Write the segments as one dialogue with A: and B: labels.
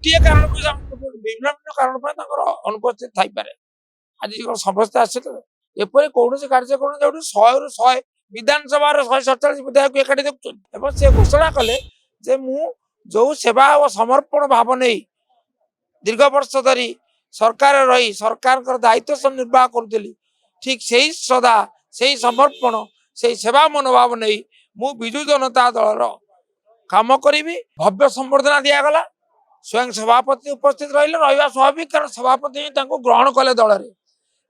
A: ଗୋଟିଏ କାରଣ ବିଭିନ୍ନ ବିଭିନ୍ନ କାରଣ ପାଇଁ ତାଙ୍କର ଅନୁପସ୍ଥିତ ଥାଇପାରେ। ଆଜି ସମସ୍ତେ ଆସିଲେ ଏପରି କୌଣସି କାର୍ଯ୍ୟକ୍ରମ ଯୋଉଠି 100ରୁ 100 ବିଧାନସଭାର 147 ବିଧାୟକ ଏକାଠି ଦେଖୁଛନ୍ତି ଏବଂ ସେ ଘୋଷଣା କଲେ ଯେ ମୁଁ ଯୋଉ ସେବା ଓ ସମର୍ପଣ ଭାବ ନେଇ ଦୀର୍ଘ ବର୍ଷ ଧରି ସରକାର ରହି ସରକାରଙ୍କର ଦାୟିତ୍ୱ ନିର୍ବାହ କରୁଥିଲି, ଠିକ୍ ସେଇ ଶ୍ରଦ୍ଧା, ସେଇ ସମର୍ପଣ, ସେଇ ସେବା ମନୋଭାବ ନେଇ ମୁଁ ବିଜୁ ଜନତା ଦଳର କାମ କରିବି। ଭବ୍ୟ ସମ୍ବର୍ଦ୍ଧନା ଦିଆଗଲା। स्वयं सभापति उपस्थित रहा स्वाभाविक, कारण सभापति ही ग्रहण कले दल में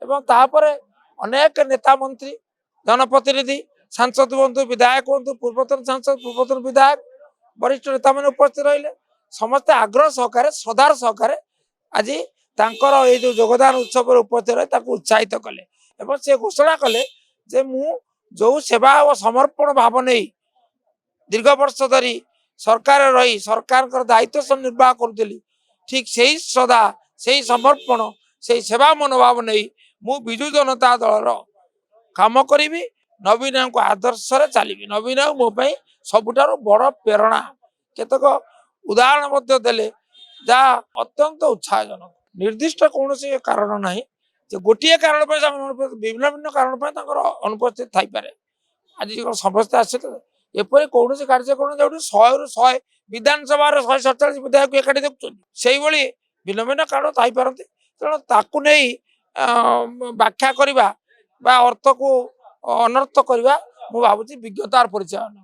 A: एवं तापरे अनेक नेता मंत्री जनप्रतिनिधि सांसद हूँ विधायक हूँ पूर्वतन सांसद पूर्वतन विधायक वरिष्ठ नेता मैंने उपस्थित रहे समस्ते आग्रह सहकारे श्रद्धार सहकारे आज ये जो योगदान उत्सव उपस्थित रहे उत्साहित कले एवं से घोषणा कले जे मु जो सेवा और समर्पण भाव नहीं दीर्घ वर्ष धरी सरकार रही सरकार दायित्व निर्वाह करुली, ठीक से श्रद्धा से समर्पण से सेवा मनोभाव नहीं मु विजु जनता दल काम करी। नवीन को आदर्श चली नवीन मो सबुठार बड़ प्रेरणा केतक उदाहरण देले जहाँ अत्यंत उत्साहजनक। निर्दिष्ट कौन से कारण ना गोटे कारण विभिन्न भिन्न कारण अनुपस्थित थाईपे। आज समस्ते आसिले एपरी कौन से कार्यक्रम जो 100ରୁ 100 विधानसभार 147 विधायक एकाठी देखुଛନ୍ତି से भिन्न भिन्न कारण थाईपारती। तेणु ताकू नहीं व्याख्या करवा अर्थ को अनर्थ करवा मु भावुची विज्ञतार परिचय।